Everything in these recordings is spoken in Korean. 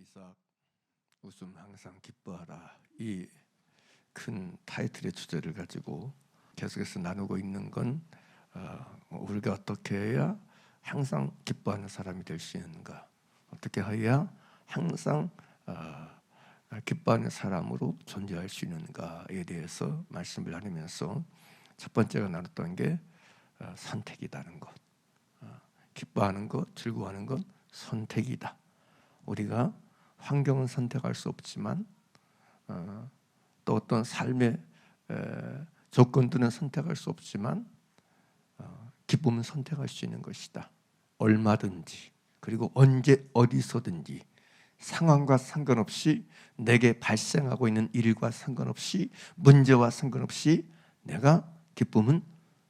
이삭 웃음 항상 기뻐하라, 이 큰 타이틀의 주제를 가지고 계속해서 나누고 있는 건 우리가 어떻게 해야 항상 기뻐하는 사람이 될 수 있는가, 어떻게 해야 항상 기뻐하는 사람으로 존재할 수 있는가에 대해서 말씀을 나누면서 첫 번째가 나눴던 게 선택이라는 것. 기뻐하는 것, 즐거워하는 것 선택이다. 우리가 환경은 선택할 수 없지만 또 어떤 삶의 조건들은 선택할 수 없지만 기쁨은 선택할 수 있는 것이다. 얼마든지, 그리고 언제 어디서든지, 상황과 상관없이, 내게 발생하고 있는 일과 상관없이, 문제와 상관없이 내가 기쁨은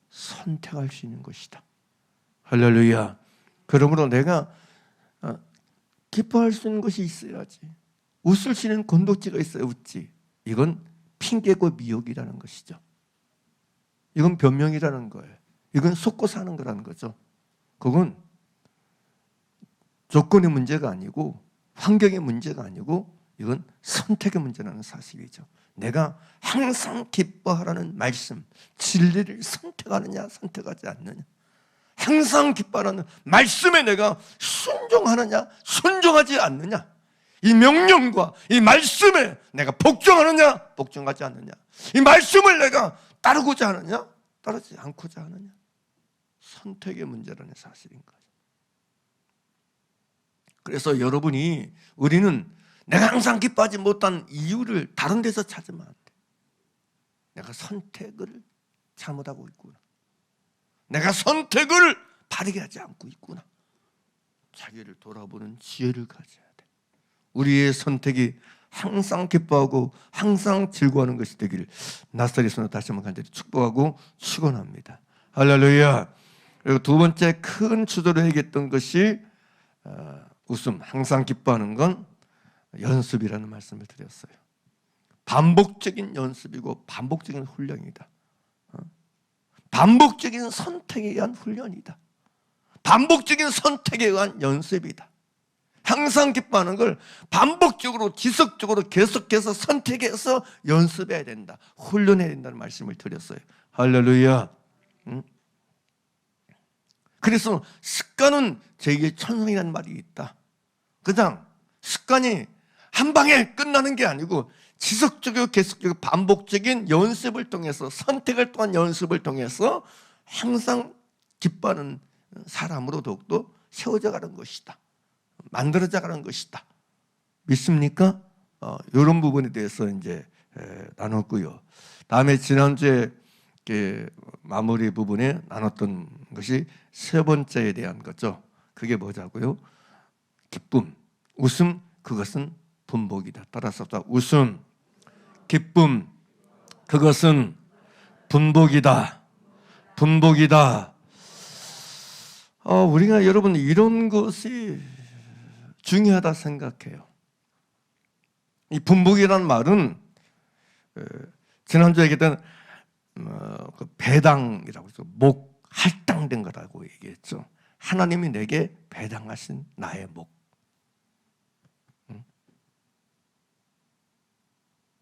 선택할 수 있는 것이다. 할렐루야. 그러므로 내가 기뻐할 수 있는 것이 있어야지. 웃을 수 있는 건덕지가 있어야 웃지. 이건 핑계고 미혹이라는 것이죠. 이건 변명이라는 거예요. 이건 속고 사는 거라는 거죠. 그건 조건의 문제가 아니고 환경의 문제가 아니고 이건 선택의 문제라는 사실이죠. 내가 항상 기뻐하라는 말씀, 진리를 선택하느냐 선택하지 않느냐, 항상 기뻐하라는 말씀에 내가 순종하느냐 순종하지 않느냐, 이 명령과 이 말씀에 내가 복종하느냐 복종하지 않느냐, 이 말씀을 내가 따르고자 하느냐 따르지 않고자 하느냐, 선택의 문제라는 사실인 거죠. 그래서 우리는 내가 항상 기뻐하지 못한 이유를 다른 데서 찾으면 안 돼. 내가 선택을 잘못하고 있구나, 내가 선택을 바르게 하지 않고 있구나, 자기를 돌아보는 지혜를 가져야 돼. 우리의 선택이 항상 기뻐하고 항상 즐거워하는 것이 되기를 나사렛 손으로 다시 한번 간절히 축복하고 축원합니다. 할렐루야. 그리고 두 번째 큰 주제로 얘기했던 것이 웃음, 항상 기뻐하는 건 연습이라는 말씀을 드렸어요. 반복적인 연습이고 반복적인 훈련이다. 반복적인 선택에 의한 훈련이다. 반복적인 선택에 의한 연습이다. 항상 기뻐하는 걸 반복적으로 지속적으로 계속해서 선택해서 연습해야 된다, 훈련해야 된다는 말씀을 드렸어요. 할렐루야. 그래서 습관은 제2의 천성이라는 말이 있다. 그냥 습관이 한 방에 끝나는 게 아니고 지속적이고 계속적이고 반복적인 연습을 통해서, 선택을 통한 연습을 통해서 항상 기뻐하는 사람으로 더욱더 세워져 가는 것이다, 만들어져 가는 것이다. 믿습니까? 이런 부분에 대해서 이제 나눴고요. 다음에 지난주에 마무리 부분에 나눴던 것이 세 번째에 대한 거죠. 그게 뭐냐고요? 기쁨, 웃음, 그것은 분복이다. 따라서 웃음, 기쁨, 그것은 분복이다. 분복이다. 우리가 여러분 이런 것이 중요하다 생각해요. 이 분복이라는 말은 지난주에 얘기했던 배당이라고 해서 목 할당된 거라고 얘기했죠. 하나님이 내게 배당하신 나의 목,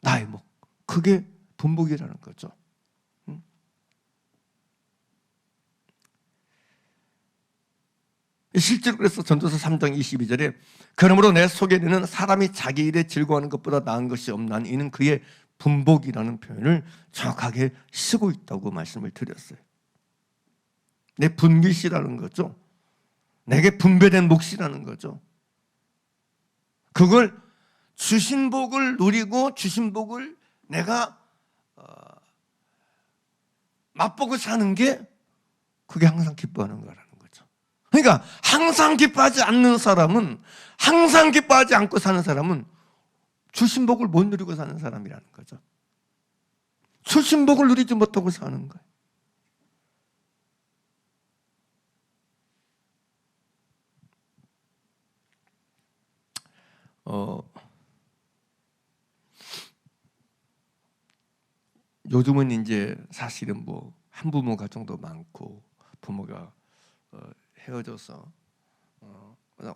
나의 목, 그게 분복이라는 거죠. 실제로 그래서 전도서 3장 22절에 그러므로 내 속에는 사람이 자기 일에 즐거워하는 것보다 나은 것이 없나니 이는 그의 분복이라는 표현을 정확하게 쓰고 있다고 말씀을 드렸어요. 내 분깃이라는 거죠. 내게 분배된 몫이라는 거죠. 그걸 주신 복을 누리고 주신 복을 내가 맛보고 사는 게 그게 항상 기뻐하는 거라는 거죠. 그러니까 항상 기뻐하지 않는 사람은, 항상 기뻐하지 않고 사는 사람은 주신 복을 못 누리고 사는 사람이라는 거죠. 주신 복을 누리지 못하고 사는 거예요. 요즘은 이제 사실은 뭐 한부모 가정도 많고 부모가 헤어져서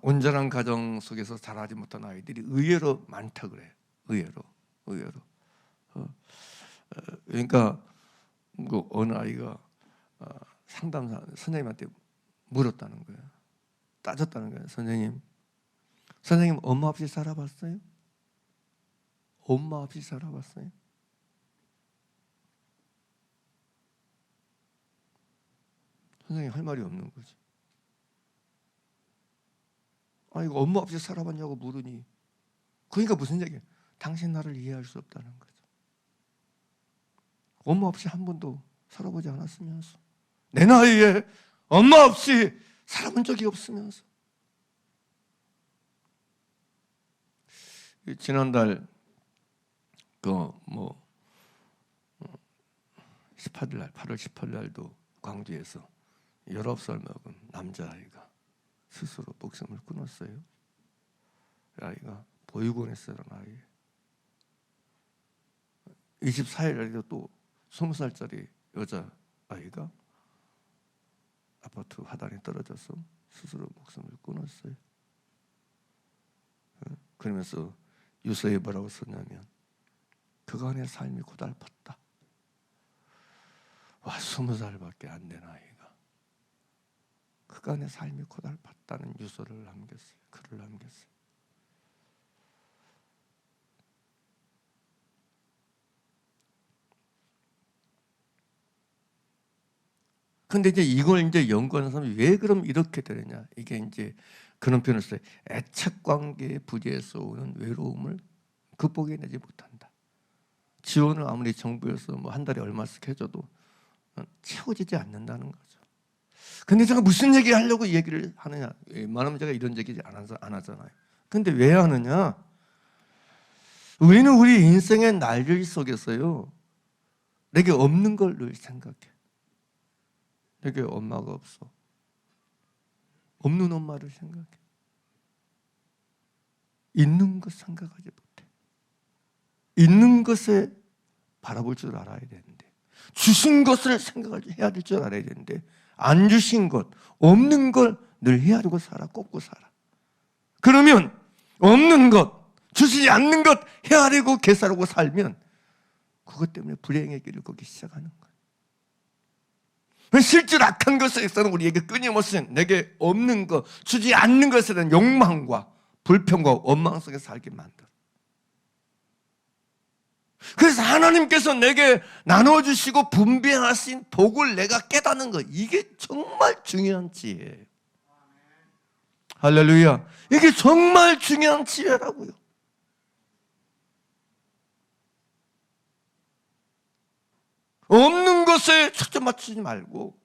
온전한 가정 속에서 자라지 못한 아이들이 의외로 많다 그래. 의외로. 그러니까 그 어느 아이가 상담사 선생님한테 물었다는 거예요. 따졌다는 거예요. 선생님 엄마 없이 살아봤어요? 엄마 없이 살아봤어요? 선생님 할 말이 없는 거지. 이거 엄마 없이 살아봤냐고 물으니, 그러니까 무슨 얘기야? 당신 나를 이해할 수 없다는 거죠. 엄마 없이 한 번도 살아보지 않았으면서, 내 나이에 엄마 없이 살아본 적이 없으면서. 지난달 18일 날, 8월 18일 날도 광주에서 19살 먹은 남자아이가 스스로 목숨을 끊었어요. 아이가 보육원에 쓰던 아이. 24일 날에도 또 20살짜리 여자아이가 아파트 하단에 떨어져서 스스로 목숨을 끊었어요. 그러면서 유서에 뭐라고 썼냐면, 그간의 삶이 고달팠다. 와, 20살밖에 안 된 아이가 그간의 삶이 고달팠다는 유서를 남겼어요. 글을 남겼어요. 근데 이제 이걸 이제 연구하는 사람이 왜 그럼 이렇게 되느냐? 이게 이제 그런 표현을 써요. 애착 관계의 부재에서 오는 외로움을 극복해내지 못한다. 지원을 아무리 정부에서 한 달에 얼마씩 해줘도 채워지지 않는다는 거죠. 근데 제가 무슨 얘기 하려고 이 얘기를 하느냐? 웬만하면 제가 이런 얘기 안 하잖아요. 근데 왜 하느냐? 우리는 우리 인생의 날들 속에서요, 내게 없는 걸 늘 생각해. 내게 엄마가 없어. 없는 엄마를 생각해. 있는 것 생각하지 못해. 있는 것에 바라볼 줄 알아야 되는데, 주신 것을 해야 될 줄 알아야 되는데, 안 주신 것, 없는 걸 늘 헤아리고 살아, 꼽고 살아. 그러면 없는 것, 주시지 않는 것 헤아리고 개살하고 살면 그것 때문에 불행의 길을 걷기 시작하는 거예요. 실제로 악한 것에서는 우리에게 끊임없이 내게 없는 것, 주지 않는 것에 대한 욕망과 불평과 원망 속에 살게 만들어. 그래서 하나님께서 내게 나눠주시고 분배하신 복을 내가 깨닫는 것, 이게 정말 중요한 지혜예요. 할렐루야. 이게 정말 중요한 지혜라고요. 없는 것에 초점 맞추지 말고,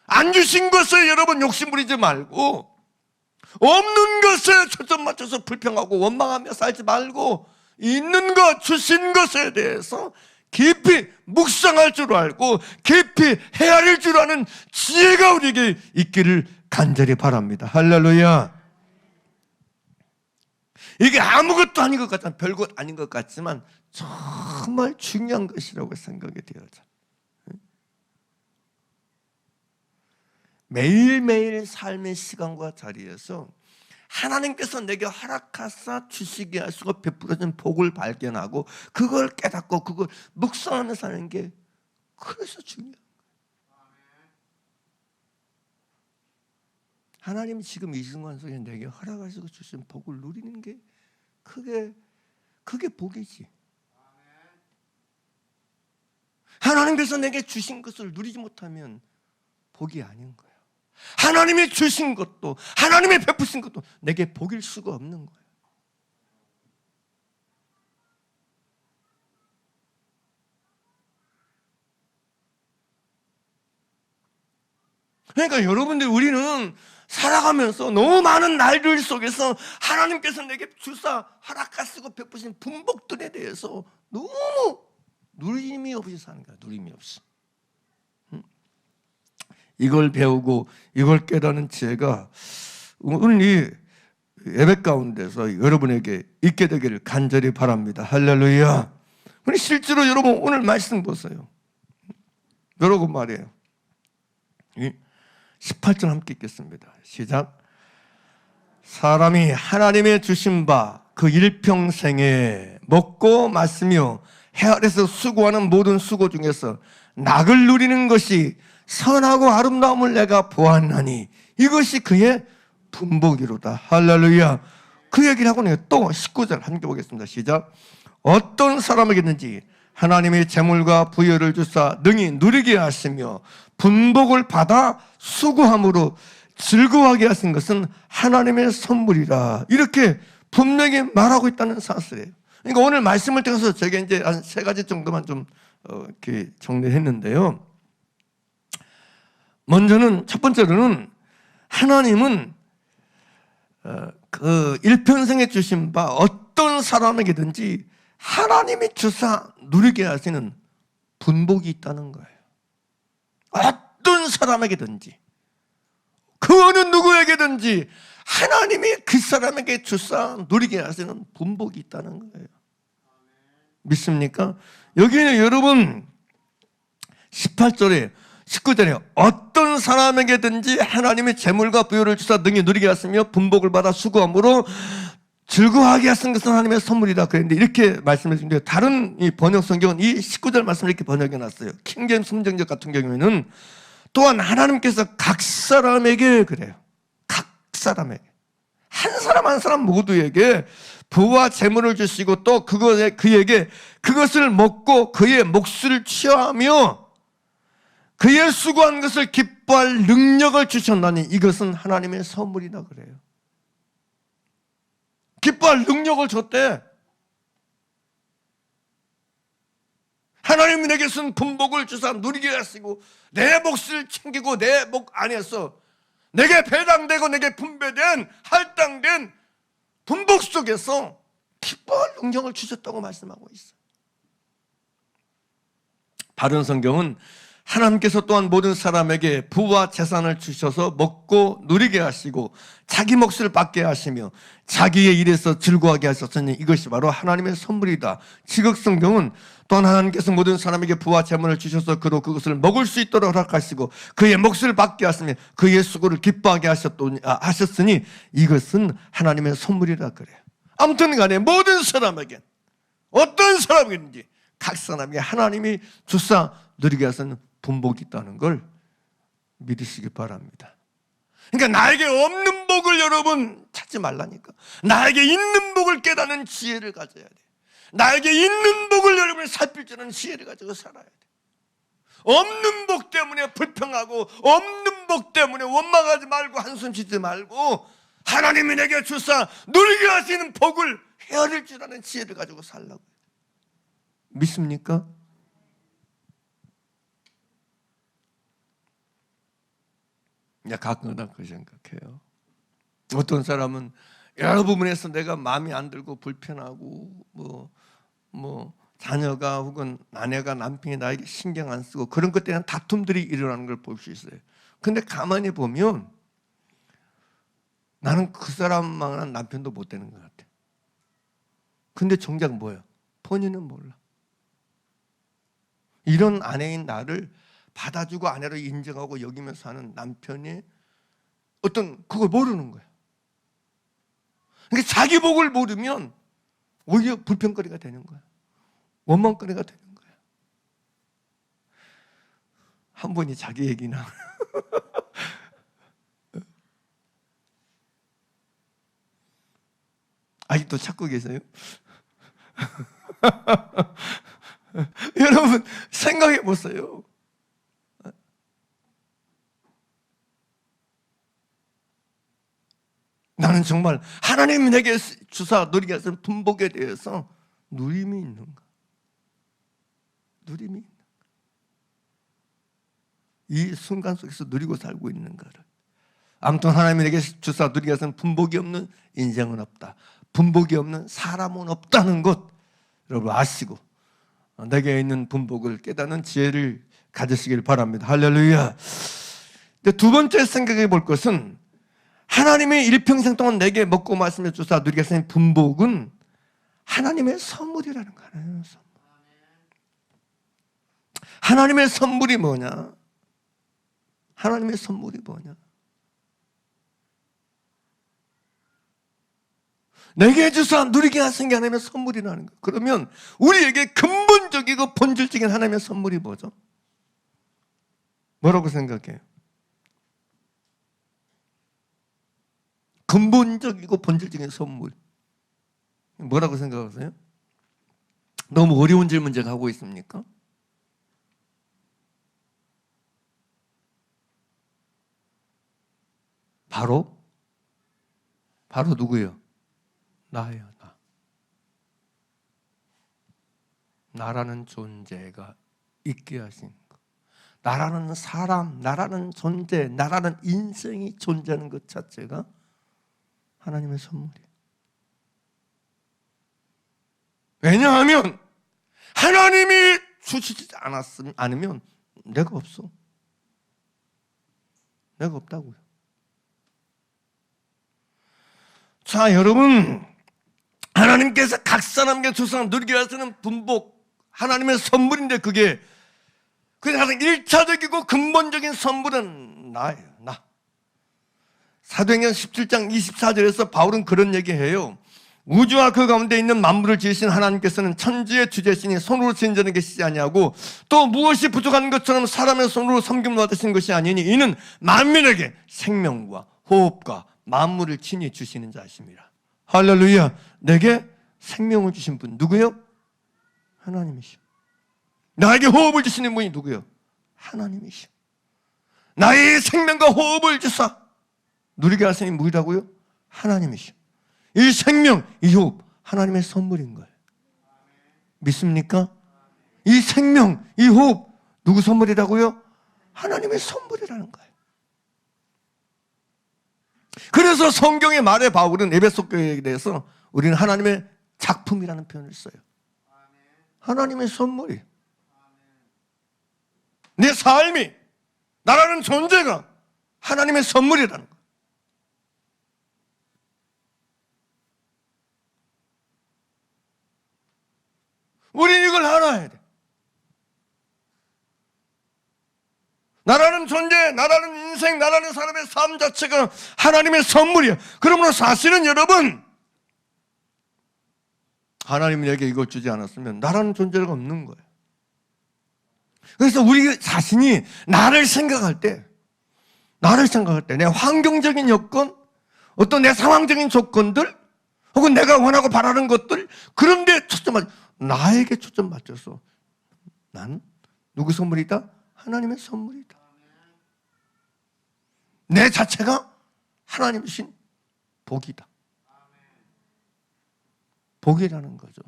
안 주신 것에 여러분 욕심부리지 말고, 없는 것에 초점 맞춰서 불평하고 원망하며 살지 말고, 있는 것, 주신 것에 대해서 깊이 묵상할 줄 알고 깊이 헤아릴 줄 아는 지혜가 우리에게 있기를 간절히 바랍니다. 할렐루야. 이게 아무것도 아닌 것 같지만, 별것 아닌 것 같지만 정말 중요한 것이라고 생각이 되어져. 매일매일 삶의 시간과 자리에서 하나님께서 내게 허락하사 주시게 하시고 베풀어진 복을 발견하고 그걸 깨닫고 그걸 묵상하며 사는 게 그래서 중요한 거예요. 하나님이 지금 이 순간 속에 내게 허락하시고 주신 복을 누리는 게 그게 복이지. 하나님께서 내게 주신 것을 누리지 못하면 복이 아닌 거예요. 하나님이 주신 것도, 하나님이 베푸신 것도 내게 복일 수가 없는 거예요. 그러니까 여러분들, 우리는 살아가면서 너무 많은 날들 속에서 하나님께서 내게 주사 허락하시고 베푸신 분복들에 대해서 너무 누림이 없이 사는 거야. 누림이 없이. 이걸 배우고 이걸 깨닫는 지혜가 오늘 이 예배 가운데서 여러분에게 있게 되기를 간절히 바랍니다. 할렐루야. 실제로 여러분 오늘 말씀 보세요. 여러분 말이에요. 18절 함께 읽겠습니다. 시작. 사람이 하나님의 주신 바 그 일평생에 먹고 마시며 해 아래서 수고하는 모든 수고 중에서 낙을 누리는 것이 선하고 아름다움을 내가 보았나니 이것이 그의 분복이로다. 할렐루야. 그 얘기를 하고는 또 19절 함께 보겠습니다. 시작. 어떤 사람에게든지 하나님의 재물과 부여를 주사 능히 누리게 하시며 분복을 받아 수고함으로 즐거워하게 하신 것은 하나님의 선물이라. 이렇게 분명히 말하고 있다는 사실이에요. 그러니까 오늘 말씀을 통해서 제가 이제 한 3가지 정도만 좀 이렇게 정리했는데요. 먼저는 첫 번째로는 하나님은 그 일평생에 주신 바 어떤 사람에게든지 하나님이 주사 누리게 하시는 분복이 있다는 거예요. 어떤 사람에게든지 그 어느 누구에게든지 하나님이 그 사람에게 주사 누리게 하시는 분복이 있다는 거예요. 믿습니까? 여기는 여러분 18절에 19절에 어떤 사람에게든지 하나님의 재물과 부여를 주사 능히 누리게 하시며 분복을 받아 수고함으로 즐거워하게 하신 것은 하나님의 선물이다 그랬는데 이렇게 말씀했는데 다른 이 번역 성경은 이 19절 말씀을 이렇게 번역해 놨어요. 킹제임스 성경적 같은 경우에는 또한 하나님께서 각 사람에게 그래요. 각 사람에게 한 사람 한 사람 모두에게 부와 재물을 주시고 또 그에게 그것을 먹고 그의 몫을 취하며 그의 수고한 것을 기뻐할 능력을 주셨나니 이것은 하나님의 선물이다 그래요. 기뻐할 능력을 줬대. 하나님이 내게 쓴 분복을 주사 누리게 하시고 내 몫을 챙기고 내 목 안에서 내게 배당되고 내게 분배된 할당된 분복 속에서 기뻐할 능력을 주셨다고 말씀하고 있어요. 바른 성경은 하나님께서 또한 모든 사람에게 부와 재산을 주셔서 먹고 누리게 하시고 자기 몫을 받게 하시며 자기의 일에서 즐거워하게 하셨으니 이것이 바로 하나님의 선물이다. 지극성경은 또한 하나님께서 모든 사람에게 부와 재물을 주셔서 그로 그것을 먹을 수 있도록 허락하시고 그의 몫을 받게 하시며 그의 수고를 기뻐하게 하셨으니 이것은 하나님의 선물이라 그래요. 아무튼 간에 모든 사람에게 어떤 사람이든지 각 사람에게 하나님이 주사 누리게 하시는 분복이 있다는 걸 믿으시기 바랍니다. 그러니까 나에게 없는 복을 여러분 찾지 말라니까. 나에게 있는 복을 깨닫는 지혜를 가져야 돼. 나에게 있는 복을 여러분이 살필 줄 아는 지혜를 가지고 살아야 돼. 없는 복 때문에 불평하고 없는 복 때문에 원망하지 말고 한숨 쉬지 말고 하나님이 내게 주사 누리게 하시는 복을 헤아릴 줄 아는 지혜를 가지고 살라고. 믿습니까? 가끔 그 생각해요. 어떤 사람은 여러 부분에서 내가 마음이 안 들고 불편하고 뭐 자녀가 혹은 아내가 남편이 나에게 신경 안 쓰고 그런 것 때문에 다툼들이 일어나는 걸 볼 수 있어요. 근데 가만히 보면 나는 그 사람만한 남편도 못 되는 것 같아. 근데 정작 뭐예요? 본인은 몰라. 이런 아내인 나를 받아주고 아내로 인정하고 여기면서 사는 남편이 어떤 그걸 모르는 거야. 그러니까 자기 복을 모르면 오히려 불평거리가 되는 거야. 원망거리가 되는 거야. 한 분이 자기 얘기나 아직도 찾고 계세요? 여러분 생각해 보세요. 나는 정말 하나님이 내게 주사 누리게 하신 분복에 대해서 누림이 있는가? 누림이 있는가? 이 순간 속에서 누리고 살고 있는가를. 아무튼 하나님이 내게 주사 누리게 하신 분복이 없는 인생은 없다. 분복이 없는 사람은 없다는 것 여러분 아시고 내게 있는 분복을 깨닫는 지혜를 가지시길 바랍니다. 할렐루야. 두 번째 생각해 볼 것은 하나님의 일평생 동안 내게 먹고 마시며 주사 누리게 하신 분복은 하나님의 선물이라는 거예요. 하나님의 선물이 뭐냐? 하나님의 선물이 뭐냐? 내게 주사 누리게 하신 게 하나님의 선물이라는 거예요. 그러면 우리에게 근본적이고 본질적인 하나님의 선물이 뭐죠? 뭐라고 생각해요? 근본적이고 본질적인 선물 뭐라고 생각하세요? 너무 어려운 질문 제가 하고 있습니까? 바로 누구예요? 나예요. 나라는 존재가 있게 하신 것, 나라는 사람, 나라는 존재, 나라는 인생이 존재하는 것 자체가 하나님의 선물이에요. 왜냐하면 하나님이 주시지 않으면 내가 없어. 내가 없다고요. 자, 여러분, 하나님께서 각 사람에게 주사 누리게 하시는 분복, 하나님의 선물인데 그게 가장 1차적이고 근본적인 선물은 나예요. 나. 사도행전 17장 24절에서 바울은 그런 얘기해요. 우주와 그 가운데 있는 만물을 지으신 하나님께서는 천지의 주재신이 손으로 지은 자는 계시지 아니하고 또 무엇이 부족한 것처럼 사람의 손으로 섬김을 받으신 것이 아니니 이는 만민에게 생명과 호흡과 만물을 친히 주시는 자이십니다. 할렐루야. 내게 생명을 주신 분 누구요? 하나님이시오. 나에게 호흡을 주시는 분이 누구요? 하나님이시오. 나의 생명과 호흡을 주사 누리게 하시니 뭐라고요? 하나님이시오. 이 생명, 이 호흡 하나님의 선물인 거예요. 믿습니까? 이 생명, 이 호흡 누구 선물이라고요? 하나님의 선물이라는 거예요. 그래서 성경의 말에 바울은 에베소 교회에 대해서 우리는 하나님의 작품이라는 표현을 써요. 하나님의 선물이. 내 삶이, 나라는 존재가 하나님의 선물이라는 거예요. 우리는 이걸 알아야 돼. 나라는 존재, 나라는 인생, 나라는 사람의 삶 자체가 하나님의 선물이에요. 그러므로 사실은 여러분, 하나님이 내게 이걸 주지 않았으면 나라는 존재가 없는 거예요. 그래서 우리 자신이 나를 생각할 때, 내 환경적인 여건, 어떤 내 상황적인 조건들, 혹은 내가 원하고 바라는 것들, 그런데 나에게 초점 맞춰서 나는 누구 선물이다? 하나님의 선물이다. 내 자체가 하나님 주신 복이다. 복이라는 거죠.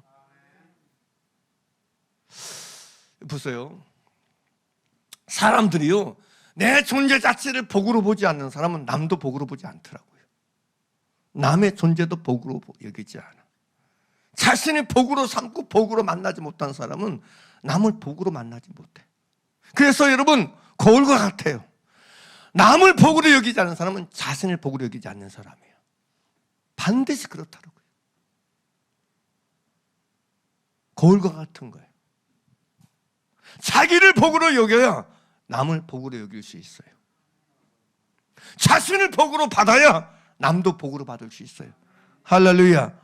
보세요. 사람들이요, 내 존재 자체를 복으로 보지 않는 사람은 남도 복으로 보지 않더라고요. 남의 존재도 복으로 여기지 않아. 자신이 복으로 삼고 복으로 만나지 못한 사람은 남을 복으로 만나지 못해. 그래서 여러분, 거울과 같아요. 남을 복으로 여기지 않는 사람은 자신을 복으로 여기지 않는 사람이에요. 반드시 그렇다고요. 거울과 같은 거예요. 자기를 복으로 여겨야 남을 복으로 여길 수 있어요. 자신을 복으로 받아야 남도 복으로 받을 수 있어요. 할렐루야.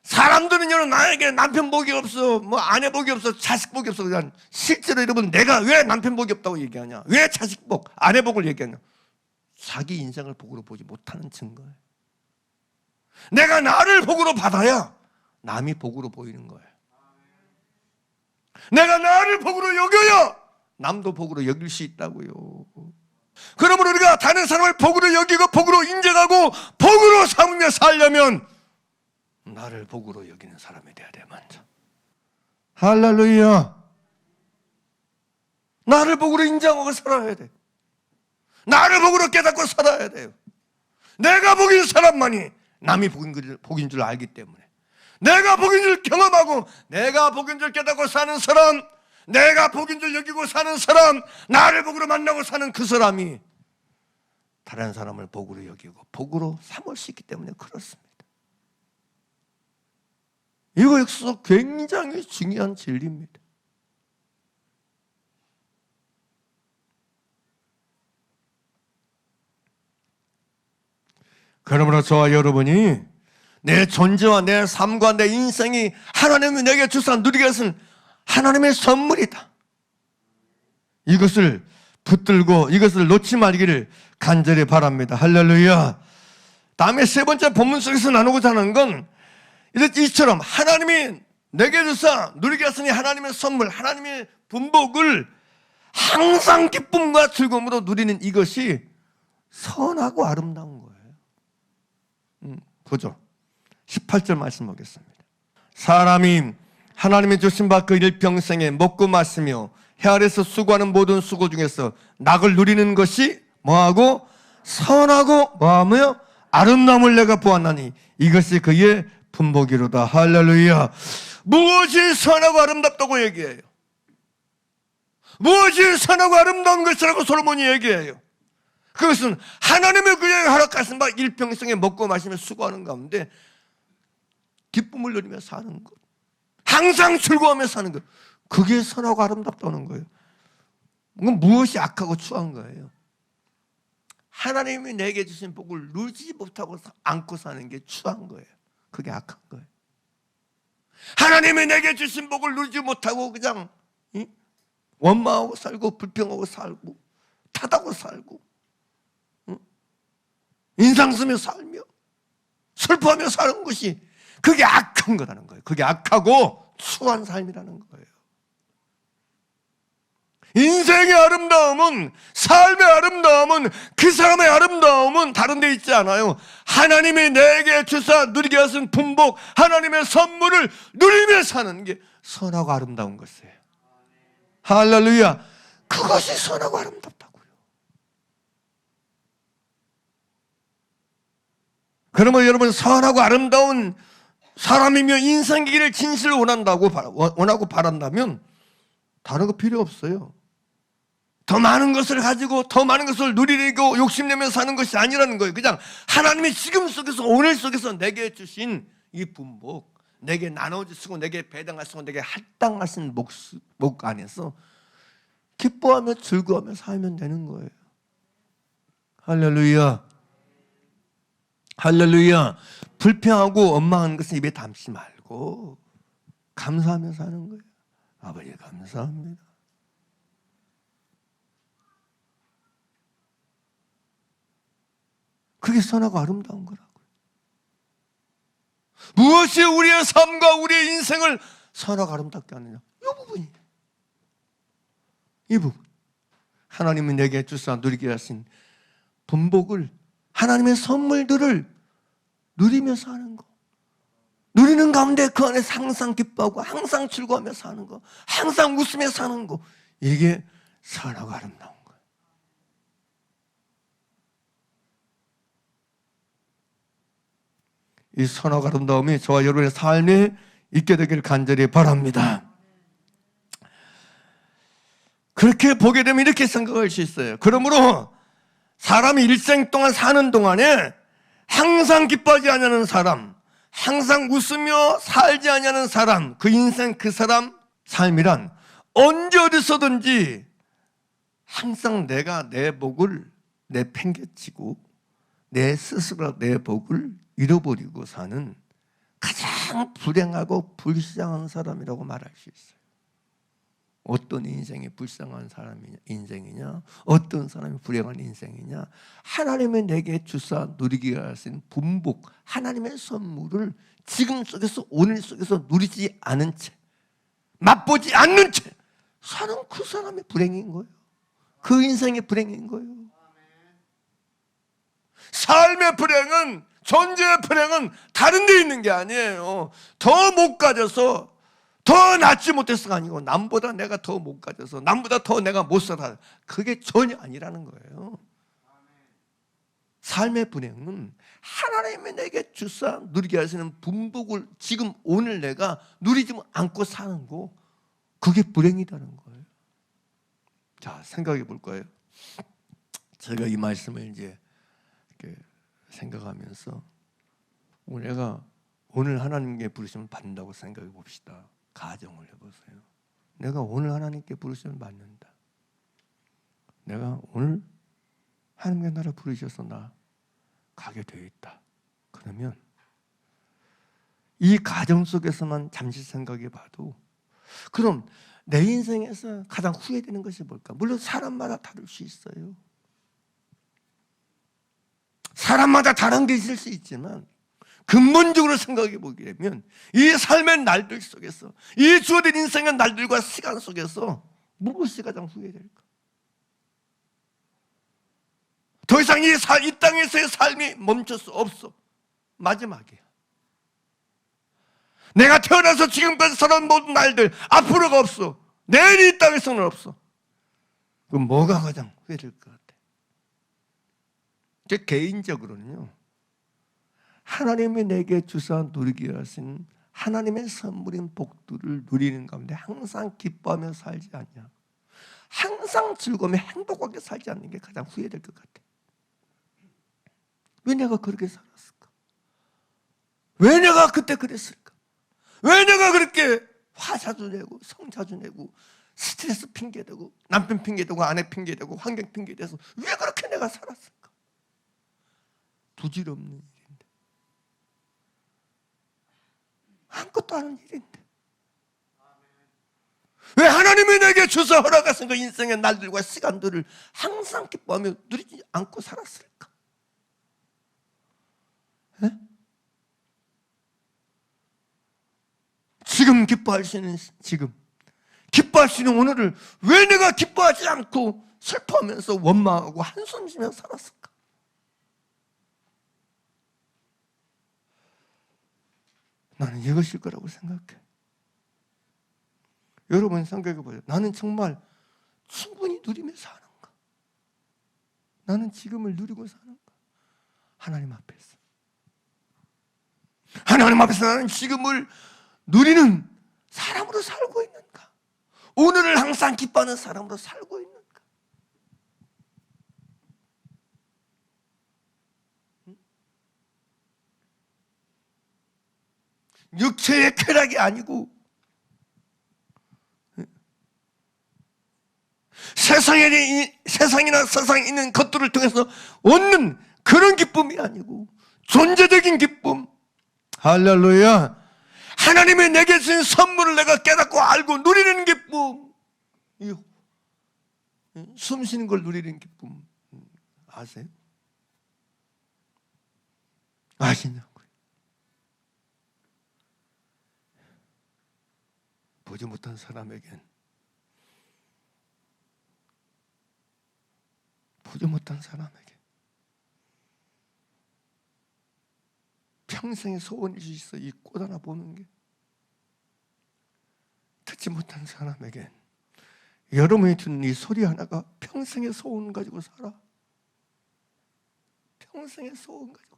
사람들은 나에게 남편 복이 없어, 아내 복이 없어, 자식 복이 없어. 그냥 실제로 여러분, 내가 왜 남편 복이 없다고 얘기하냐, 왜 자식 복, 아내 복을 얘기하냐, 자기 인생을 복으로 보지 못하는 증거예요. 내가 나를 복으로 받아야 남이 복으로 보이는 거예요. 내가 나를 복으로 여겨야 남도 복으로 여길 수 있다고요. 그러므로 우리가 다른 사람을 복으로 여기고 복으로 인정하고 복으로 삼으며 살려면 나를 복으로 여기는 사람이 돼야 돼. 먼저 할렐루야. 나를 복으로 인정하고 살아야 돼. 나를 복으로 깨닫고 살아야 돼요. 내가 복인 사람만이 남이 복인 줄 알기 때문에, 내가 복인 줄 경험하고 내가 복인 줄 깨닫고 사는 사람, 내가 복인 줄 여기고 사는 사람, 나를 복으로 만나고 사는 그 사람이 다른 사람을 복으로 여기고 복으로 삼을 수 있기 때문에 그렇습니다. 이거 역시 굉장히 중요한 진리입니다. 그러므로 저와 여러분이 내 존재와 내 삶과 내 인생이 하나님이 내게 주사 누리게 하신 하나님의 선물이다. 이것을 붙들고 이것을 놓지 말기를 간절히 바랍니다. 할렐루야. 다음에 세 번째 본문 속에서 나누고자 하는 건 이처럼 하나님이 내게 주사 누리게 하시니 하나님의 선물, 하나님의 분복을 항상 기쁨과 즐거움으로 누리는 이것이 선하고 아름다운 거예요. 보죠. 18절 말씀 보겠습니다. 사람이 하나님이 주신 바 그 일평생에 먹고 마시며 해 아래서 수고하는 모든 수고 중에서 낙을 누리는 것이 뭐하고 선하고 뭐하며 아름다움을 내가 보았나니 이것이 그의 분복이로다. 할렐루야. 무엇이 선하고 아름답다고 얘기해요? 무엇이 선하고 아름다운 것이라고 솔로몬이 얘기해요? 그것은 하나님의 그에게 허락하신 바 일평생에 먹고 마시며 수고하는 가운데 기쁨을 누리며 사는 것, 항상 즐거워하며 사는 것, 그게 선하고 아름답다는 거예요. 무엇이 악하고 추한 거예요? 하나님이 내게 주신 복을 누리지 못하고 안고 사는 게 추한 거예요. 그게 악한 거예요. 하나님이 내게 주신 복을 누리지 못하고 그냥 원망하고 살고 불평하고 살고 타다고 살고 인상 쓰며 살며 슬퍼하며 사는 것이 그게 악한 거라는 거예요. 그게 악하고 추한 삶이라는 거예요. 인생의 아름다움은, 삶의 아름다움은, 그 사람의 아름다움은 다른 데 있지 않아요. 하나님이 내게 주사 누리게 하신 분복, 하나님의 선물을 누리며 사는 게 선하고 아름다운 것이에요. 할렐루야. 그것이 선하고 아름답다고요. 그러면 여러분, 선하고 아름다운 사람이며 인생이기를 진실로 원하고 바란다면 다른 거 필요 없어요. 더 많은 것을 가지고 더 많은 것을 누리려고 욕심내며 사는 것이 아니라는 거예요. 그냥 하나님이 지금 속에서, 오늘 속에서 내게 주신 이 분복, 내게 나눠주시고 내게 배당하시고 내게 할당하신 목 안에서 기뻐하며 즐거워하며 살면 되는 거예요. 할렐루야. 할렐루야. 불평하고 원망하는 것은 입에 담지 말고 감사하며 사는 거예요. 아버지 감사합니다. 그게 선하고 아름다운 거라고요. 무엇이 우리의 삶과 우리의 인생을 선하고 아름답게 하느냐? 이 부분이에요. 이 부분. 하나님이 내게 주사 누리게 하신 분복을, 하나님의 선물들을 누리며 사는 거. 누리는 가운데 그 안에서 항상 기뻐하고 항상 즐거워하며 사는 거, 항상 웃으며 사는 거, 이게 선하고 아름다운 거예요. 이 선하고 아름다움이 저와 여러분의 삶에 있게 되길 간절히 바랍니다. 그렇게 보게 되면 이렇게 생각할 수 있어요. 그러므로 사람이 일생 동안 사는 동안에 항상 기뻐하지 않는 사람, 항상 웃으며 살지 않는 사람, 그 인생 그 사람 삶이란 언제 어디서든지 항상 내가 내 복을 내팽개치고 내 스스로 내 복을 잃어버리고 사는 가장 불행하고 불쌍한 사람이라고 말할 수 있어요. 어떤 인생이 불쌍한 사람이냐, 인생이냐, 어떤 사람이 불행한 인생이냐, 하나님의 내게 주사 누리게 하신 분복, 하나님의 선물을 지금 속에서, 오늘 속에서 누리지 않은 채, 맛보지 않는 채 사는 그 사람이 불행인 거예요. 그 인생이 불행인 거예요. 삶의 불행은, 존재의 불행은 다른 데 있는 게 아니에요. 더 못 가져서, 더 낫지 못해서가 아니고 남보다 내가 더 못 가져서, 남보다 더 내가 못 살아, 그게 전혀 아니라는 거예요. 삶의 불행은 하나님이 내게 주사 누리게 하시는 분복을 지금 오늘 내가 누리지 않고 사는 거, 그게 불행이라는 거예요. 자, 생각해 볼 거예요. 제가 이 말씀을 이제 이렇게 생각하면서 내가 오늘 하나님께 부르시면 받는다고 생각해 봅시다. 가정을 해보세요. 내가 오늘 하나님께 부르시면 받는다. 내가 오늘 하나님께 나를 부르셔서 나 가게 되어 있다. 그러면 이 가정 속에서만 잠시 생각해 봐도, 그럼 내 인생에서 가장 후회되는 것이 뭘까? 물론 사람마다 다를 수 있어요. 사람마다 다른 게 있을 수 있지만 근본적으로 생각해 보게 되면 이 삶의 날들 속에서, 이 주어진 인생의 날들과 시간 속에서 무엇이 가장 후회될까? 더 이상 이 땅에서의 삶이 멈출 수 없어. 마지막이야. 내가 태어나서 지금까지 살아온 모든 날들, 앞으로가 없어. 내일이 이 땅에서는 없어. 그럼 뭐가 가장 후회될 것 같아? 제 개인적으로는요, 하나님이 내게 주사 누리게 하신 하나님의 선물인 복들을 누리는 가운데 항상 기뻐하며 살지 않냐, 항상 즐거우며 행복하게 살지 않는 게 가장 후회될 것 같아. 왜 내가 그렇게 살았을까? 왜 내가 그때 그랬을까? 왜 내가 그렇게 화자주 내고 성자주 내고 스트레스 핑계대고 남편 핑계대고 아내 핑계대고 환경 핑계대서 왜 그렇게 내가 살았을까? 부질없는 일인데, 아무것도 아닌 일인데 왜 하나님이 내게 주사 허락하신 그 인생의 날들과 시간들을 항상 기뻐하며 누리지 않고 살았을까? 에? 지금 기뻐할 수 있는 지금, 기뻐할 수 있는 오늘을 왜 내가 기뻐하지 않고 슬퍼하면서 원망하고 한숨 쉬며 살았을까? 나는 이것일 거라고 생각해. 여러분 생각해 보세요. 나는 정말 충분히 누리며 사는가? 나는 지금을 누리고 사는가? 하나님 앞에서. 하나님 앞에서 나는 지금을 누리는 사람으로 살고 있는가? 오늘을 항상 기뻐하는 사람으로 살고 있는가? 육체의 쾌락이 아니고 세상이나 세상에 있는 것들을 통해서 얻는 그런 기쁨이 아니고 존재적인 기쁨. 할렐루야. 하나님이 내게 주신 선물을 내가 깨닫고 알고 누리는 기쁨, 숨 쉬는 걸 누리는 기쁨 아세요? 아시냐고요? 보지 못한 사람에겐, 보지 못한 사람에게 평생의 소원일 수 있어. 이 꽃 하나 보는 게. 듣지 못한 사람에겐 여러분이 듣는 이 소리 하나가 평생의 소원 가지고 살아. 평생의 소원 가지고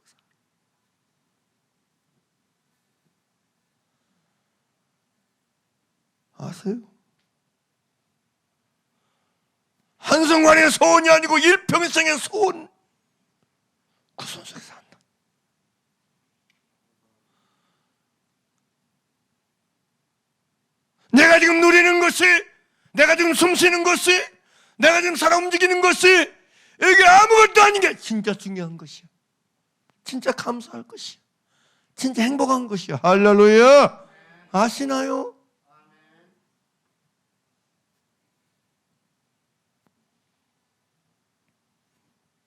살아. 아세요? 한순간의 소원이 아니고 일평생의 소원, 그 손 속에 산다. 내가 지금 누리는 것이, 내가 지금 숨 쉬는 것이, 내가 지금 살아 움직이는 것이 이게 아무것도 아닌 게 진짜 중요한 것이야. 진짜 감사할 것이야. 진짜 행복한 것이야. 할렐루야. 아시나요?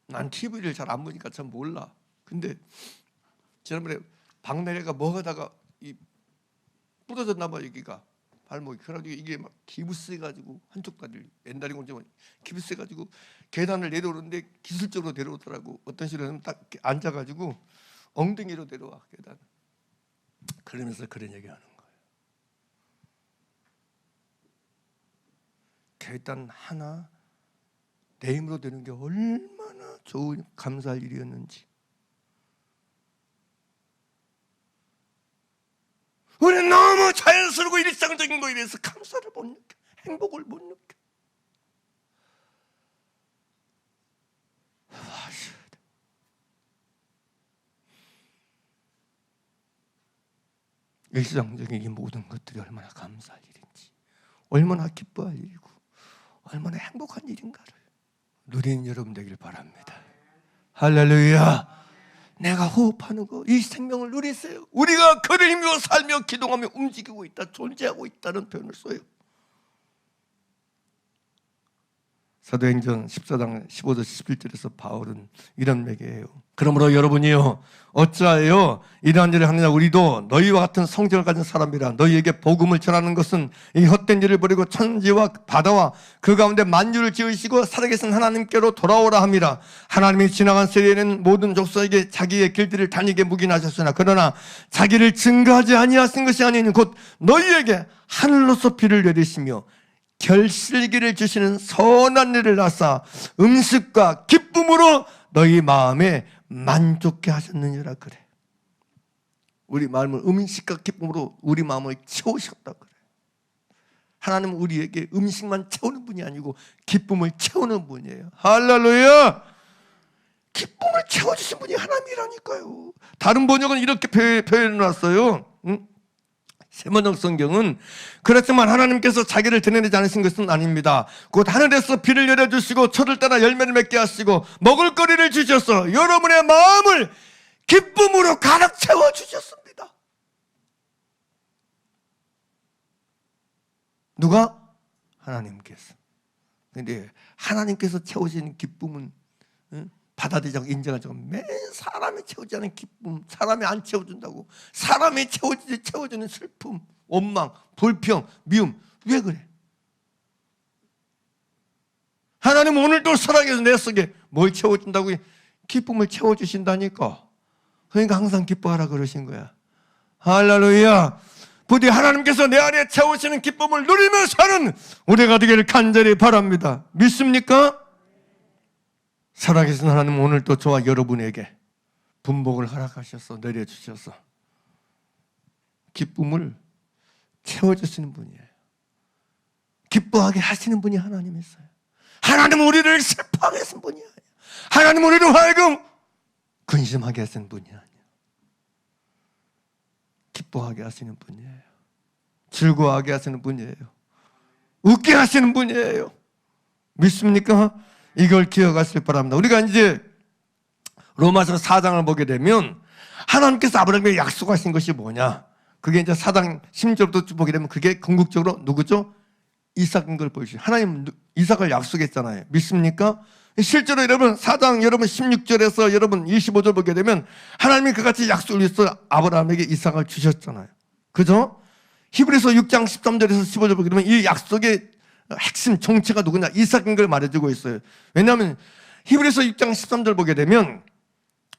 난 TV를 잘 안 보니까 참 몰라. 근데 지난번에 박나래가 뭐 하다가 부러졌나 봐, 여기가. 발목이. 그래가지고 이게 막 기부스해가지고 한쪽 다리, 왼다리 공정은 기부스해가지고 계단을 내려오는데 기술적으로 내려오더라고. 어떤 식으로는 딱 앉아가지고 엉덩이로 내려와, 계단. 그러면서 그런 얘기하는 거예요. 계단 하나 내 힘으로 되는 게 얼마나 좋은 감사할 일이었는지. 우리는 너무 자연스럽고 일상적인 거에 대해서 감사를 못 느껴, 행복을 못 느껴. 일상적인 이 모든 것들이 얼마나 감사할 일인지, 얼마나 기뻐할 일이고 얼마나 행복한 일인가를 누리는 여러분 되길 바랍니다. 할렐루야. 내가 호흡하는 거, 이 생명을 누리세요. 우리가 그를 힘입어 살며 기동하며 움직이고 있다, 존재하고 있다는 표현을 써요. 사도행전 14장 15절 11절에서 바울은 이런 얘기예요. 그러므로 여러분이요 어찌하여 이러한 일을 하느냐. 우리도 너희와 같은 성정을 가진 사람이라. 너희에게 복음을 전하는 것은 이 헛된 일을 버리고 천지와 바다와 그 가운데 만유를 지으시고 살아계신 하나님께로 돌아오라 함이라. 하나님이 지나간 세대에는 모든 족속에게 자기의 길들을 다니게 묵인하셨으나 그러나 자기를 증거하지 아니하신 것이 아니니 곧 너희에게 하늘로서 비를 내리시며 결실기를 주시는 선한 일을 하사 음식과 기쁨으로 너희 마음에 만족케 하셨느니라. 그래. 우리 마음을 음식과 기쁨으로 우리 마음을 채우셨다 그래. 하나님은 우리에게 음식만 채우는 분이 아니고 기쁨을 채우는 분이에요. 할렐루야. 기쁨을 채워주신 분이 하나님이라니까요. 다른 번역은 이렇게 표현해놨어요. 세번역 성경은 그렇지만 하나님께서 자기를 드러내지 않으신 것은 아닙니다. 곧 하늘에서 비를 내려주시고 철을 따라 열매를 맺게 하시고 먹을 거리를 주셔서 여러분의 마음을 기쁨으로 가득 채워주셨습니다. 누가? 하나님께서. 그런데 하나님께서 채우시는 기쁨은 받아들이지 않고 인정하지 않고 맨 사람이 채우지 않은 기쁨, 사람이 안 채워준다고, 사람이 채워주는 슬픔, 원망, 불평, 미움. 왜 그래? 하나님은 오늘도 살아계셔서 내 속에 뭘 채워준다고? 기쁨을 채워주신다니까. 그러니까 항상 기뻐하라 그러신 거야. 할렐루야. 부디 하나님께서 내 안에 채우시는 기쁨을 누리며 사는 우리가 되기를 간절히 바랍니다. 믿습니까? 살아계신 하나님은 오늘도 저와 여러분에게 분복을 허락하셔서 내려주셔서 기쁨을 채워주시는 분이에요. 기뻐하게 하시는 분이 하나님이세요. 하나님은 우리를 슬퍼하게 하신 분이 아니에요. 하나님은 우리를 하여금 근심하게 하신 분이 아니에요. 기뻐하게 하시는 분이에요. 즐거워하게 하시는 분이에요. 웃게 하시는 분이에요. 믿습니까? 이걸 기억하시길 바랍니다. 우리가 이제 로마서 4장을 보게 되면 하나님께서 아브라함에게 약속하신 것이 뭐냐? 그게 이제 4장 10절부터 보게 되면 그게 궁극적으로 누구죠? 이삭인 걸 보여주시죠. 하나님 이삭을 약속했잖아요. 믿습니까? 실제로 여러분 4장 여러분 16절에서 여러분 25절 보게 되면 하나님이 그같이 약속을 위해서 아브라함에게 이삭을 주셨잖아요. 그죠? 히브리서 6장 13절에서 15절 보게 되면 이 약속의 핵심 정체가 누구냐? 이삭인 걸 말해주고 있어요. 왜냐하면 히브리서 6장 13절 보게 되면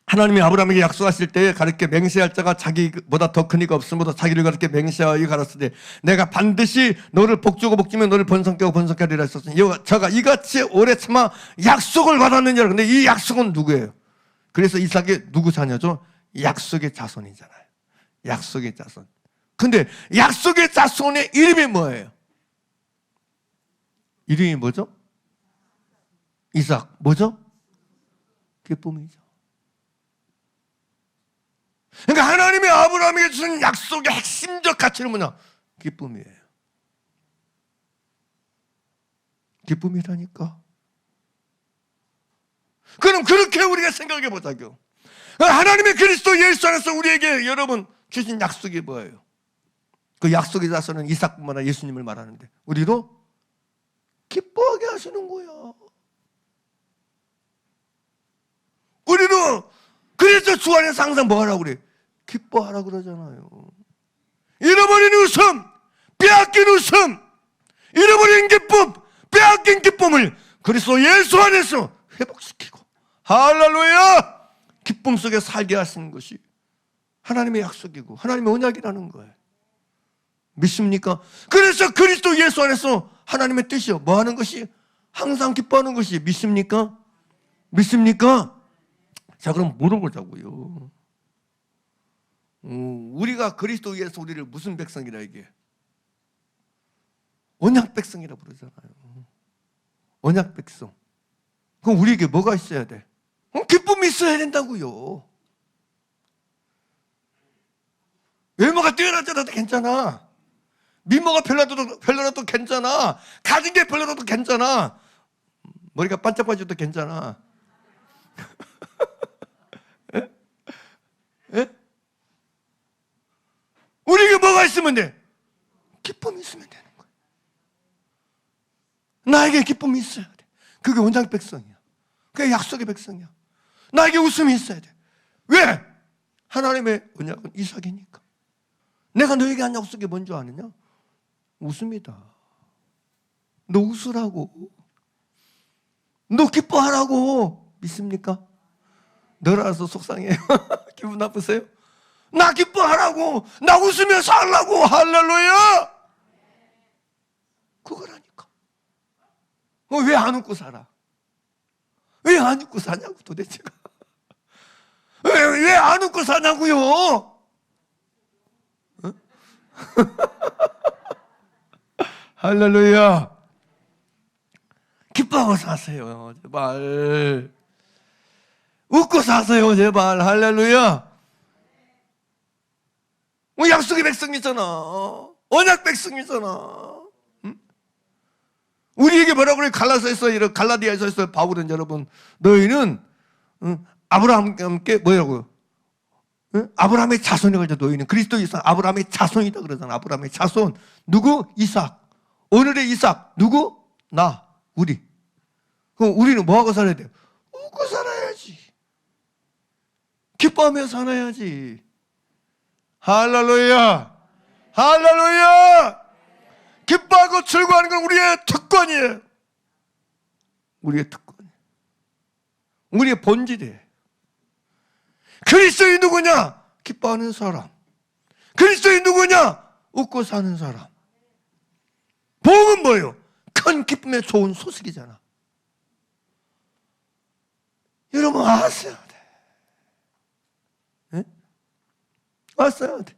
하나님이 아브라함에게 약속하실 때에 가르쳐 맹세할 자가 자기보다 더 큰 이가 없음보다 자기를 가르쳐 맹세하여 가르치되 내가 반드시 너를 복주고 복주며 너를 번성케 하고 번성케 하리라 했었으니 저가 이같이 오래 참아 약속을 받았느니라. 근데 이 약속은 누구예요? 그래서 이삭이 누구 자녀죠? 약속의 자손이잖아요. 약속의 자손. 근데 약속의 자손의 이름이 뭐예요? 이름이 뭐죠? 이삭. 뭐죠? 기쁨이죠. 그러니까 하나님이 아브라함에게 주신 약속의 핵심적 가치는 뭐냐? 기쁨이에요. 기쁨이라니까. 그럼 그렇게 우리가 생각해 보자고요. 하나님의 그리스도 예수 안에서 우리에게 여러분 주신 약속이 뭐예요? 그 약속의 자손은 이삭뿐만 아니라 예수님을 말하는데 우리도 기뻐하게 하시는 거야. 우리도 그래서 주 안에서 항상 뭐 하라고 그래? 기뻐하라 그러잖아요. 잃어버린 웃음, 빼앗긴 웃음, 잃어버린 기쁨, 빼앗긴 기쁨을 그리스도 예수 안에서 회복시키고 할렐루야! 기쁨 속에 살게 하시는 것이 하나님의 약속이고 하나님의 언약이라는 거예요. 믿습니까? 그래서 그리스도 예수 안에서 하나님의 뜻이요. 뭐 하는 것이? 항상 기뻐하는 것이. 믿습니까? 믿습니까? 자, 그럼 물어보자고요. 우리가 그리스도 위에서 우리를 무슨 백성이라 이게? 언약 백성이라 부르잖아요. 언약 백성. 그럼 우리에게 뭐가 있어야 돼? 기쁨이 있어야 된다고요. 외모가 뛰어나지 않아도 괜찮아. 미모가 별로라도 괜찮아. 가진 게 별로라도 괜찮아. 머리가 반짝반짝도 괜찮아. 뭐가 있으면 돼? 기쁨이 있으면 되는 거야. 나에게 기쁨이 있어야 돼. 그게 언약 백성이야. 그게 약속의 백성이야. 나에게 웃음이 있어야 돼. 왜? 하나님의 언약은 이삭이니까. 내가 너에게 한 약속이 뭔지 아느냐? 웃음이다. 너 웃으라고. 너 기뻐하라고. 믿습니까? 너라서 속상해요. 기분 나쁘세요? 나 기뻐하라고. 나 웃으며 살라고. 할렐루야. 그거라니까. 왜 안 웃고 살아? 왜 안 웃고 사냐고 도대체가. 왜 안 웃고 사냐고요? 어? 할렐루야. 기뻐하고 사세요. 제발. 웃고 사세요. 제발. 할렐루야. 약속의 백성이잖아. 언약 백성이잖아. 응? 우리에게 뭐라고 그래? 갈라서에서 갈라디아에서 했어요. 바울은 여러분, 너희는 아브라함과 함께 뭐라고요? 아브라함의 자손이라고 하죠. 너희는 그리스도 이삭 아브라함의 자손이다 그러잖아. 아브라함의 자손. 누구? 이삭. 오늘의 이삭. 누구? 나. 우리. 그럼 우리는 뭐하고 살아야 돼요? 웃고 살아야지. 기뻐하며 살아야지. 할렐루야. 할렐루야. 기뻐하고 즐거워하는 건 우리의 특권이에요. 우리의 특권이에요. 우리의 본질이에요. 그리스도인이 누구냐? 기뻐하는 사람. 그리스도인이 누구냐? 웃고 사는 사람. 복은 뭐예요? 큰 기쁨의 좋은 소식이잖아. 여러분 아셔야 돼. 네? 아셔야 돼.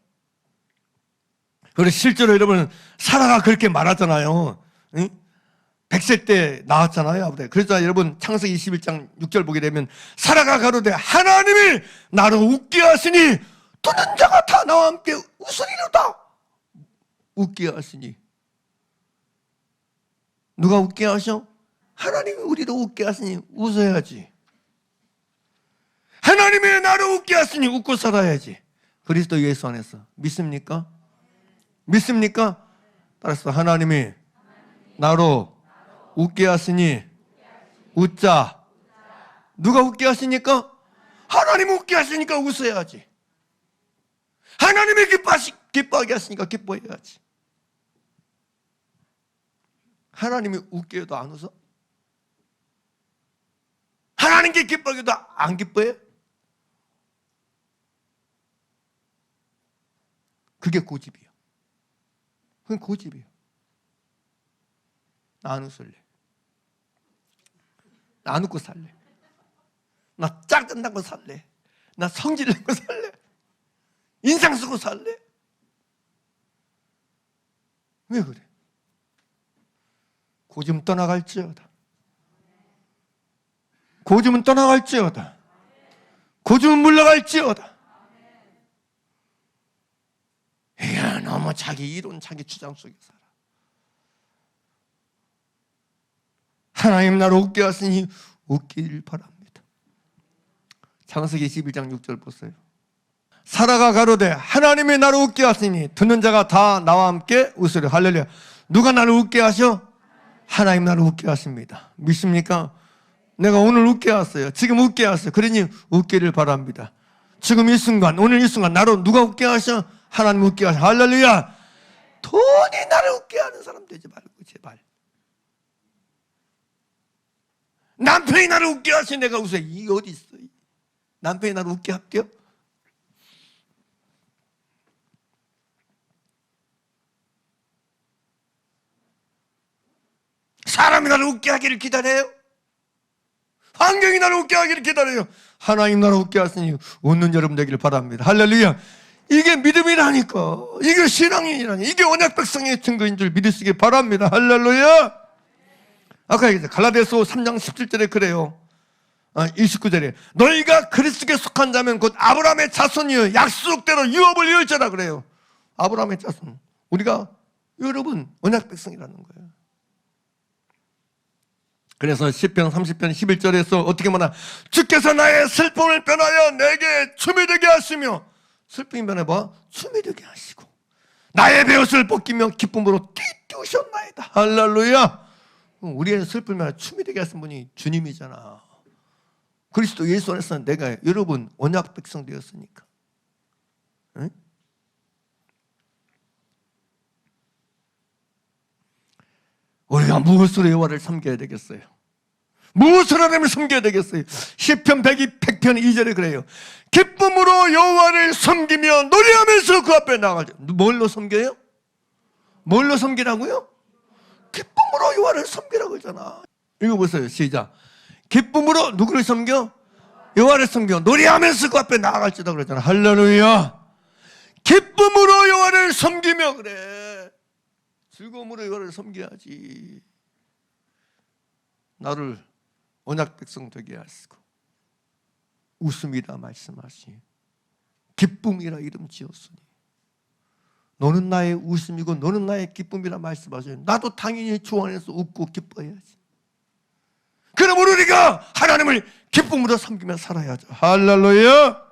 그리고 실제로 여러분 사라가 그렇게 말하잖아요. 응? 100세 때 나왔잖아요. 그래서 여러분 창세기 21장 6절 보게 되면 사라가 가로되 하나님이 나를 웃게 하시니 듣는 자가 다 나와 함께 웃으리로다. 웃게 하시니. 누가 웃게 하셔? 하나님이 우리를 웃게 하시니 웃어야지. 하나님이 나를 웃게 하시니 웃고 살아야지. 그리스도 예수 안에서. 믿습니까? 믿습니까? 따라서 하나님이 나로 웃게 하시니 웃자. 누가 웃게 하시니까? 하나님 웃게 하시니까 웃어야지. 하나님이 기뻐하게 하시니까 기뻐해야지. 하나님이 웃게 해도 안 웃어? 하나님께 기뻐하게 해도 안 기뻐해? 그게 고집이야. 그건 고집이야. 나 안 웃을래. 나 안 웃고 살래. 나 짝든다고 살래. 나 성질 내고 살래. 인상 쓰고 살래. 왜 그래? 고집은 떠나갈지어다. 고집은 떠나갈지어다. 고집은 물러갈지어다. 야, 너무 자기 이론, 자기 주장 속에 살아. 하나님 나를 웃게 하시니 웃기를 바랍니다. 창세기 11장 6절 보세요. 사라가 가로되 하나님이 나를 웃게 하시니 듣는 자가 다 나와 함께 웃으려. 할렐루야. 누가 나를 웃게 하셔? 하나님 나를 웃게 하십니다. 믿습니까? 내가 오늘 웃게 하세요. 지금 웃게 하세요. 그러니 웃기를 바랍니다. 지금 이 순간, 오늘 이 순간 나로 누가 웃게 하셔? 하나님 웃게 하셔. 할렐루야. 돈이 나를 웃게 하는 사람 되지 말고 제발. 남편이 나를 웃게 하시 내가 웃어. 이게 어디 있어? 남편이 나를 웃게 할게요? 사람이 나를 웃게 하기를 기다려요? 환경이 나를 웃게 하기를 기다려요? 하나님 나를 웃게 하시니 웃는 여러분 되기를 바랍니다. 할렐루야. 이게 믿음이라니까. 이게 신앙이라니. 이게 언약 백성의 증거인 줄 믿으시기 바랍니다. 할렐루야. 아까 얘기했죠. 갈라디아서 3장 17절에 그래요. 29절에 너희가 그리스도께 속한 자면 곧 아브라함의 자손이여 약속대로 유업을 이을지라 그래요. 아브라함의 자손. 우리가 여러분 언약 백성이라는 거예요. 그래서 시편 30편 11절에서 어떻게 말하나 주께서 나의 슬픔을 변하여 내게 춤이 되게 하시며 슬픔이 변해봐 춤이 되게 하시고 나의 베옷을 벗기며 기쁨으로 뛰우셨나이다. 할렐루야. 우리의 슬픔이 춤이 되게 하신 분이 주님이잖아. 그리스도 예수 안에서 내가 여러분 언약 백성 되었으니까. 응? 우리가 무엇으로 여호와를 섬겨야 되겠어요? 무엇으로 하나님을 섬겨야 되겠어요? 시편 100편 2절에 그래요. 기쁨으로 여호와를 섬기며 노래하면서 그 앞에 나가죠. 뭘로 섬겨요? 뭘로 섬기라고요? 기쁨으로 여호와를 섬기라고 했잖아. 읽어보세요. 시작. 기쁨으로 누구를 섬겨? 여호와를 섬겨 노래하면서 그 앞에 나아갈지다 그랬잖아. 할렐루야. 기쁨으로 여호와를 섬기며 그래. 즐거움으로 여호와를 섬겨야지. 나를 언약 백성 되게 하시고 웃음이라 말씀하시 기쁨이라 이름 지었으니 너는 나의 웃음이고 너는 나의 기쁨이라 말씀하시니 나도 당연히 주 안에서 웃고 기뻐해야지. 그럼 우리가 하나님을 기쁨으로 섬기며 살아야죠. 할렐루야.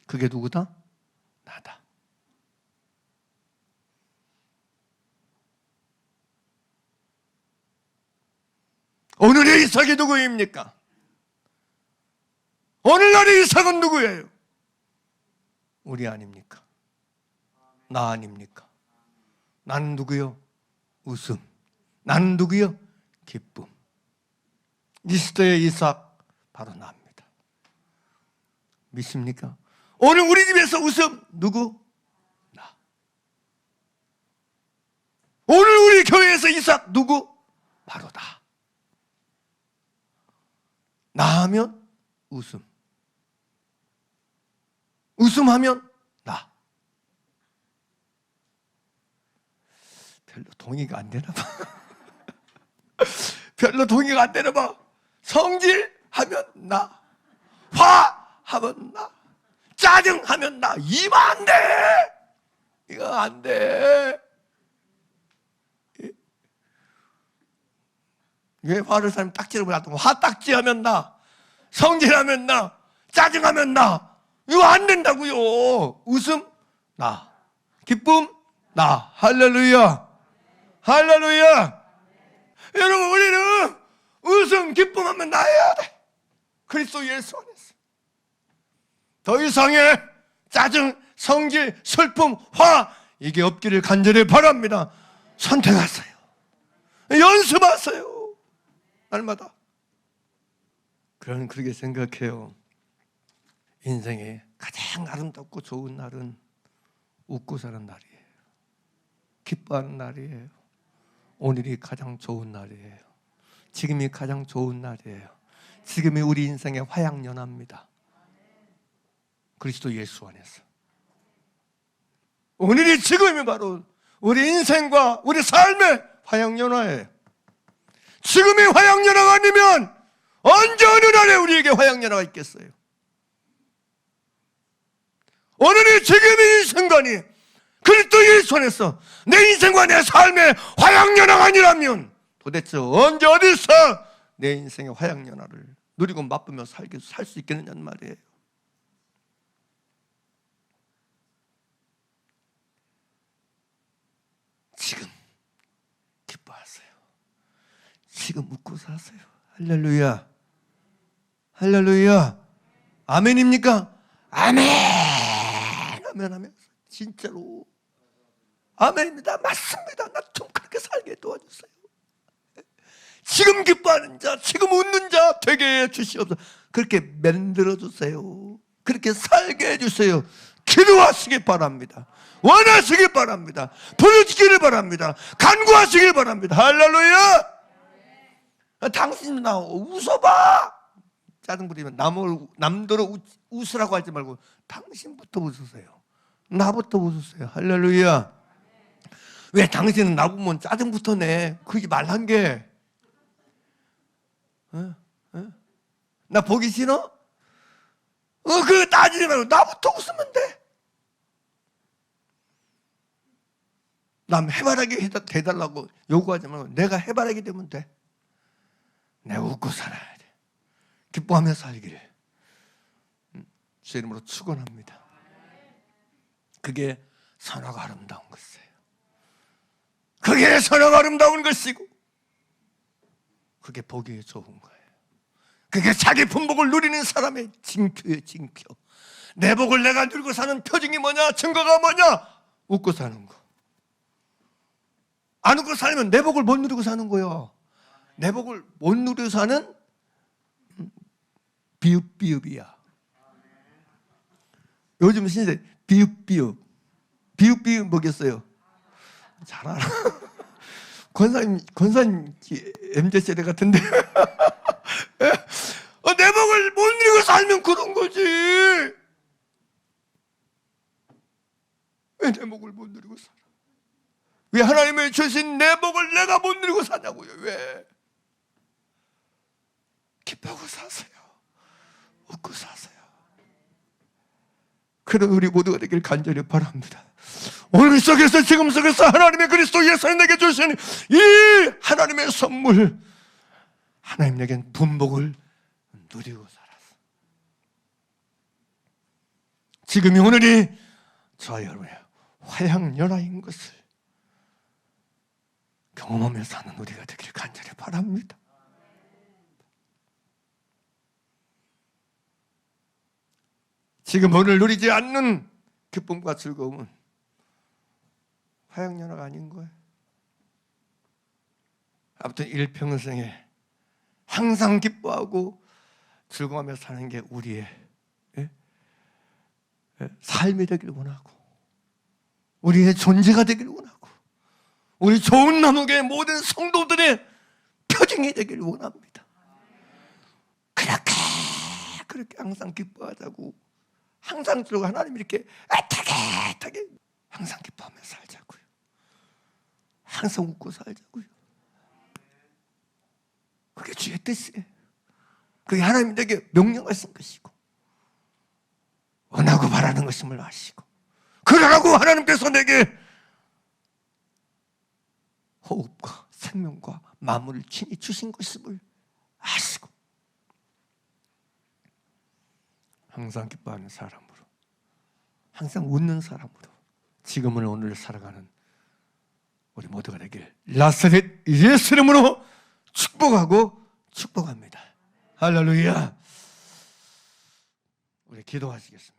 그게 누구다? 나다. 오늘의 이삭이 누구입니까? 오늘날의 이삭은 누구예요? 우리 아닙니까? 나 아닙니까? 나는 누구요? 웃음. 나는 누구요? 기쁨. 이스더의 이삭 바로 나입니다. 믿습니까? 오늘 우리 집에서 웃음 누구? 나. 오늘 우리 교회에서 이삭 누구? 바로 나. 나 하면 웃음. 웃음하면 나. 별로 동의가 안 되나 봐. 별로 동의가 안 되나 봐. 성질하면 나. 화하면 나. 짜증하면 나. 이거 안 돼. 이거 안 돼. 왜 화를 사람 딱지를 놔두고 화 딱지하면 나. 성질하면 나. 짜증하면 나. 이거 안 된다고요. 웃음 나. 기쁨 나. 할렐루야. 할렐루야. 여러분 우리는 웃음 기쁨하면 나야 돼. 그리스도 예수 안에서. 더 이상의 짜증, 성질, 슬픔, 화 이게 없기를 간절히 바랍니다. 선택하세요. 연습하세요. 날마다. 그렇게 생각해요. 인생에 가장 아름답고 좋은 날은 웃고 사는 날이에요. 기뻐하는 날이에요. 오늘이 가장 좋은 날이에요. 지금이 가장 좋은 날이에요. 지금이 우리 인생의 화양연화입니다. 그리스도 예수 안에서. 오늘이 지금이 바로 우리 인생과 우리 삶의 화양연화예요. 지금이 화양연화가 아니면 언제 어느 날에 우리에게 화양연화가 있겠어요? 오늘이 지금이 이 순간이 그리스도 예수 안에서 내 인생과 내 삶의 화양연화가 아니라면 도대체 언제 어디서 내 인생의 화양연화를 누리고 맛보며 살 수 있겠느냐는 말이에요. 지금 기뻐하세요. 지금 웃고 사세요. 할렐루야. 할렐루야. 아멘입니까? 아멘. 아멘 하면 진짜로 아멘입니다. 맞습니다. 나 좀 그렇게 살게 도와주세요. 지금 기뻐하는 자, 지금 웃는 자 되게 해주시옵소서. 그렇게 만들어주세요. 그렇게 살게 해주세요. 기도하시기 바랍니다. 원하시기 바랍니다. 부르시기를 바랍니다. 간구하시길 바랍니다. 할렐루야. 당신 나 웃어봐. 짜증 부리면 남들을 웃으라고 하지 말고 당신부터 웃으세요. 나부터 웃으세요. 할렐루야. 왜 당신은 나보면 짜증부터 내? 그게 말한 게 나 보기 싫어? 그거 따지지 말고 나부터 웃으면 돼. 남 해바라기 해달라고 요구하지 말고 내가 해바라기 되면 돼. 내가 웃고 살아야 돼. 기뻐하며 살기를. 주의 이름으로 축원합니다. 그게 선하고 아름다운 것이에요. 그게 선하고 아름다운 것이고 그게 보기에 좋은 거예요. 그게 자기 분복을 누리는 사람의 징표예요. 징표. 내 복을 내가 누리고 사는 표징이 뭐냐? 증거가 뭐냐? 웃고 사는 거. 안 웃고 살면 내 복을 못 누리고 사는 거예요. 내 복을 못 누리고 사는 비읍비읍이야. 요즘 신세 비읍비읍. 비읍비읍 뭐겠어요? 잘 알아. 권사님 MZ세대 같은데. 내 복을 못 누리고 살면 그런 거지. 왜 내 복을 못 누리고 살아? 왜 하나님의 주신 내 복을 내가 못 누리고 사냐고요? 왜? 기뻐하고 사세요. 웃고 사세요. 그런 우리 모두가 되길 간절히 바랍니다. 오늘 속에서 지금 속에서 하나님의 그리스도 예수에 내게 주신 이 하나님의 선물, 하나님 내겐 분복을 누리고 살았어. 지금이 오늘이 저와 여러분의 화양연화인 것을 경험하며 사는 우리가 되길 간절히 바랍니다. 지금 오늘 누리지 않는 기쁨과 즐거움은 화양연화가 아닌 거예요. 아무튼 일평생에 항상 기뻐하고 즐거워하며 사는 게 우리의 삶이 되길 원하고 우리의 존재가 되길 원하고 우리 좋은 나무의 모든 성도들의 표징이 되길 원합니다. 그렇게 항상 기뻐하자고, 항상 들고 하나님 이렇게 애타게 항상 기뻐하며 살자고요. 항상 웃고 살자고요. 그게 주의 뜻이에요. 그게 하나님 내게 명령하신 것이고 원하고 바라는 것임을 아시고, 그러라고 하나님께서 내게 호흡과 생명과 만물을 친히 주신 것임을 아시고, 항상 기뻐하는 사람으로, 항상 웃는 사람으로 지금을 오늘 살아가는 우리 모두가 되길 나사렛 예수 이름으로 축복합니다. 할렐루야. 우리 기도하시겠습니다.